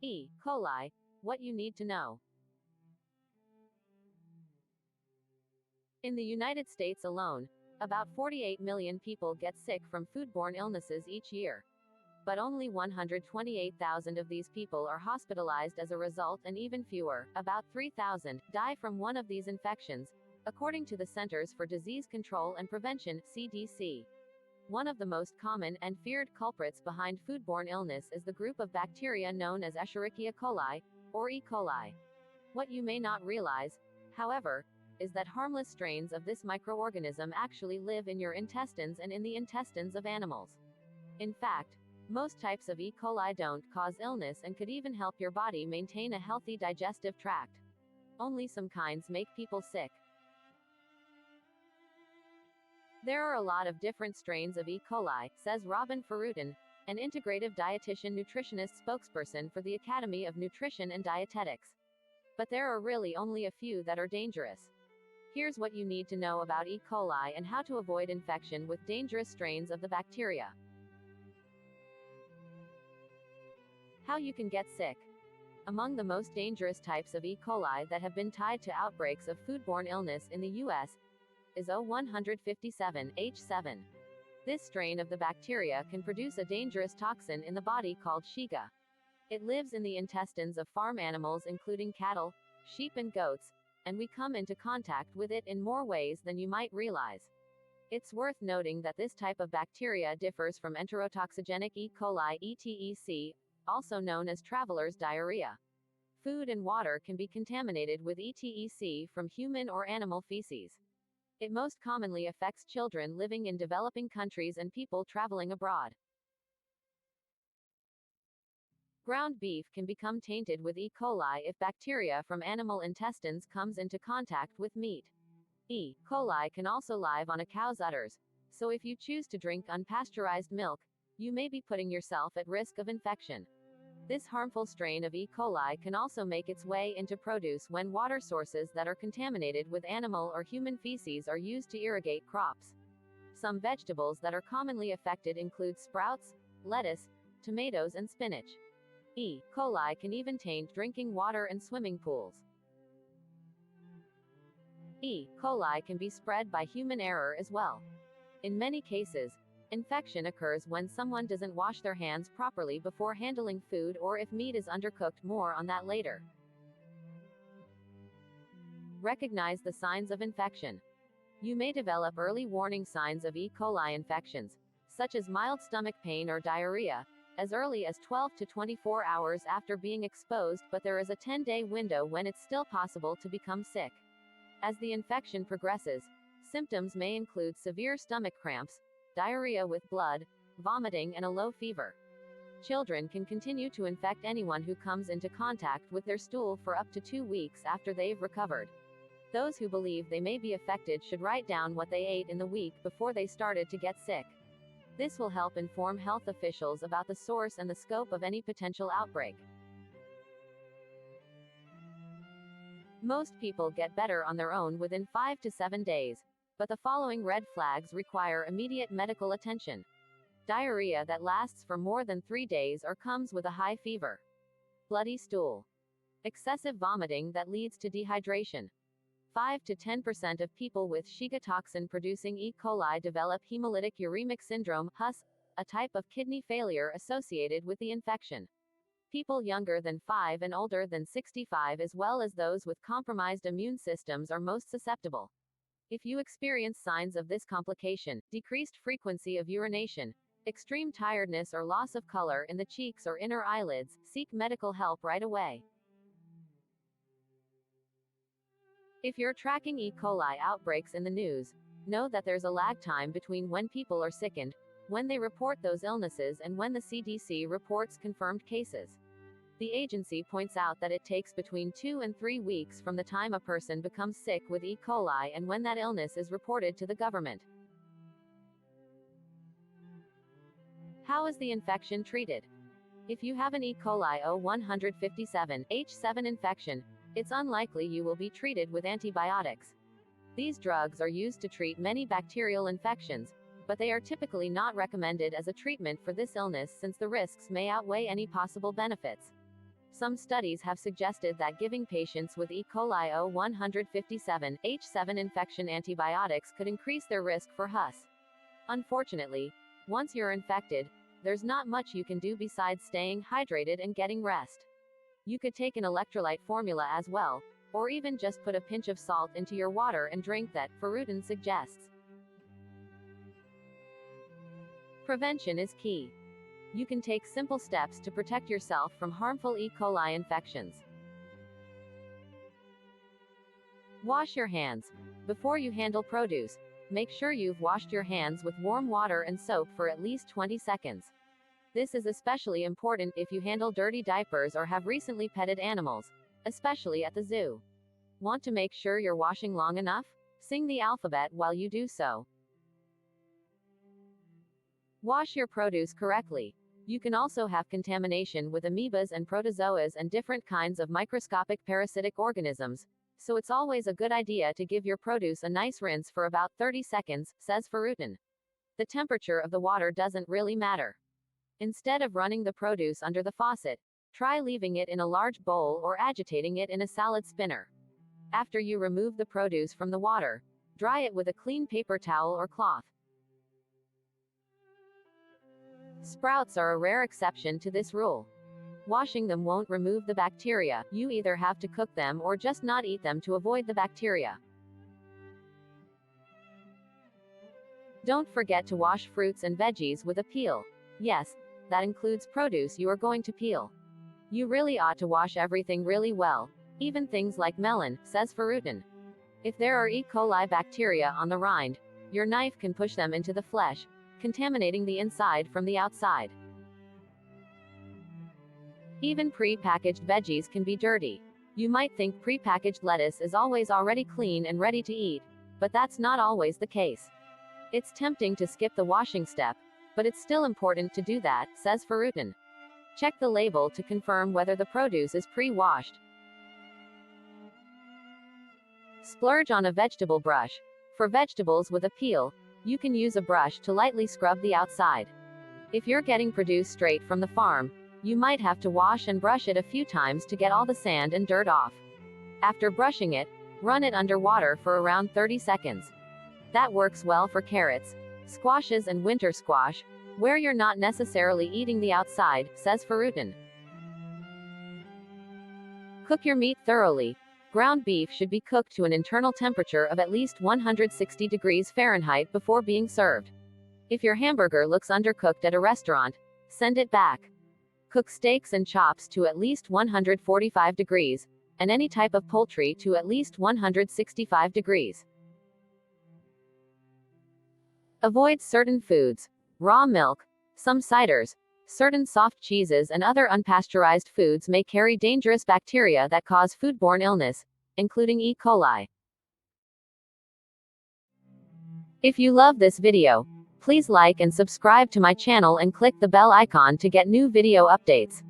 E. coli. What you need to know. In the United States alone, about 48 million people get sick from foodborne illnesses each year. But only 128,000 of these people are hospitalized as a result, and even fewer, about 3,000, die from one of these infections, according to the Centers for Disease Control and Prevention, CDC. One of the most common and feared culprits behind foodborne illness is the group of bacteria known as Escherichia coli, or E. coli. What you may not realize, however, is that harmless strains of this microorganism actually live in your intestines and in the intestines of animals. In fact, most types of E. coli don't cause illness and could even help your body maintain a healthy digestive tract. Only some kinds make people sick. There are a lot of different strains of E. coli, says Robin Ferrutin, an integrative dietitian nutritionist spokesperson for the Academy of Nutrition and Dietetics. But there are really only a few that are dangerous. Here's what you need to know about E. coli and how to avoid infection with dangerous strains of the bacteria. How you can get sick. Among the most dangerous types of E. coli that have been tied to outbreaks of foodborne illness in the U.S. is O157H7. This strain of the bacteria can produce a dangerous toxin in the body called Shiga. It lives in the intestines of farm animals including cattle, sheep and goats, and we come into contact with it in more ways than you might realize. It's worth noting that this type of bacteria differs from enterotoxigenic E. coli (ETEC), also known as traveler's diarrhea. Food and water can be contaminated with ETEC from human or animal feces. It most commonly affects children living in developing countries and people traveling abroad. Ground beef can become tainted with E. coli if bacteria from animal intestines comes into contact with meat. E. coli can also live on a cow's udders, so if you choose to drink unpasteurized milk, you may be putting yourself at risk of infection. This harmful strain of E. coli can also make its way into produce when water sources that are contaminated with animal or human feces are used to irrigate crops. Some vegetables that are commonly affected include sprouts, lettuce, tomatoes and spinach. E. coli can even taint drinking water and swimming pools. E. coli can be spread by human error as well. In many cases, infection occurs when someone doesn't wash their hands properly before handling food or if meat is undercooked. More on that later. Recognize the signs of infection. You may develop early warning signs of E. coli infections, such as mild stomach pain or diarrhea, as early as 12 to 24 hours after being exposed, but there is a 10-day window when it's still possible to become sick. As the infection progresses, symptoms may include severe stomach cramps, diarrhea with blood, vomiting and a low fever. Children can continue to infect anyone who comes into contact with their stool for up to 2 weeks after they've recovered. Those who believe they may be affected should write down what they ate in the week before they started to get sick. This will help inform health officials about the source and the scope of any potential outbreak. Most people get better on their own within 5 to 7 days, but the following red flags require immediate medical attention. Diarrhea that lasts for more than 3 days or comes with a high fever. Bloody stool. Excessive vomiting that leads to dehydration. 5 to 10% of people with Shiga toxin-producing E. coli develop hemolytic uremic syndrome, HUS, a type of kidney failure associated with the infection. People younger than 5 and older than 65, as well as those with compromised immune systems, are most susceptible. If you experience signs of this complication, decreased frequency of urination, extreme tiredness or loss of color in the cheeks or inner eyelids, seek medical help right away. If you're tracking E. coli outbreaks in the news, know that there's a lag time between when people are sickened, when they report those illnesses, and when the CDC reports confirmed cases. The agency points out that it takes between 2 and 3 weeks from the time a person becomes sick with E. coli and when that illness is reported to the government. How is the infection treated? If you have an E. coli O157H7 infection, it's unlikely you will be treated with antibiotics. These drugs are used to treat many bacterial infections, but they are typically not recommended as a treatment for this illness since the risks may outweigh any possible benefits. Some studies have suggested that giving patients with E. coli O157H7 infection antibiotics could increase their risk for HUS. Unfortunately, once you're infected, there's not much you can do besides staying hydrated and getting rest. You could take an electrolyte formula as well, or even just put a pinch of salt into your water and drink that, Ferrutin suggests. Prevention is key. You can take simple steps to protect yourself from harmful E. coli infections. Wash your hands. Before you handle produce, make sure you've washed your hands with warm water and soap for at least 20 seconds. This is especially important if you handle dirty diapers or have recently petted animals, especially at the zoo. Want to make sure you're washing long enough? Sing the alphabet while you do so. Wash your produce correctly. You can also have contamination with amoebas and protozoas and different kinds of microscopic parasitic organisms, so it's always a good idea to give your produce a nice rinse for about 30 seconds, says Ferrutin. The temperature of the water doesn't really matter. Instead of running the produce under the faucet, try leaving it in a large bowl or agitating it in a salad spinner. After you remove the produce from the water, dry it with a clean paper towel or cloth. Sprouts are a rare exception to this rule. Washing them won't remove the bacteria, you either have to cook them or just not eat them to avoid the bacteria. Don't forget to wash fruits and veggies with a peel. Yes, that includes produce you are going to peel. You really ought to wash everything really well, even things like melon, says Ferrutin. If there are E. coli bacteria on the rind, your knife can push them into the flesh, contaminating the inside from the outside. Even pre-packaged veggies can be dirty. You might think pre-packaged lettuce is always already clean and ready to eat, but that's not always the case. It's tempting to skip the washing step, but it's still important to do that, says Ferrutin. Check the label to confirm whether the produce is pre-washed. Splurge on a vegetable brush. For vegetables with a peel, you can use a brush to lightly scrub the outside. If you're getting produce straight from the farm, you might have to wash and brush it a few times to get all the sand and dirt off. After brushing it, run it under water for around 30 seconds. That works well for carrots, squashes and winter squash, where you're not necessarily eating the outside, says Ferrutin. Cook your meat thoroughly. Ground beef should be cooked to an internal temperature of at least 160 degrees Fahrenheit before being served. If your hamburger looks undercooked at a restaurant, send it back. Cook steaks and chops to at least 145 degrees, and any type of poultry to at least 165 degrees. Avoid certain foods. Raw milk, some ciders, certain soft cheeses and other unpasteurized foods may carry dangerous bacteria that cause foodborne illness, including E. coli. If you love this video, please like and subscribe to my channel and click the bell icon to get new video updates.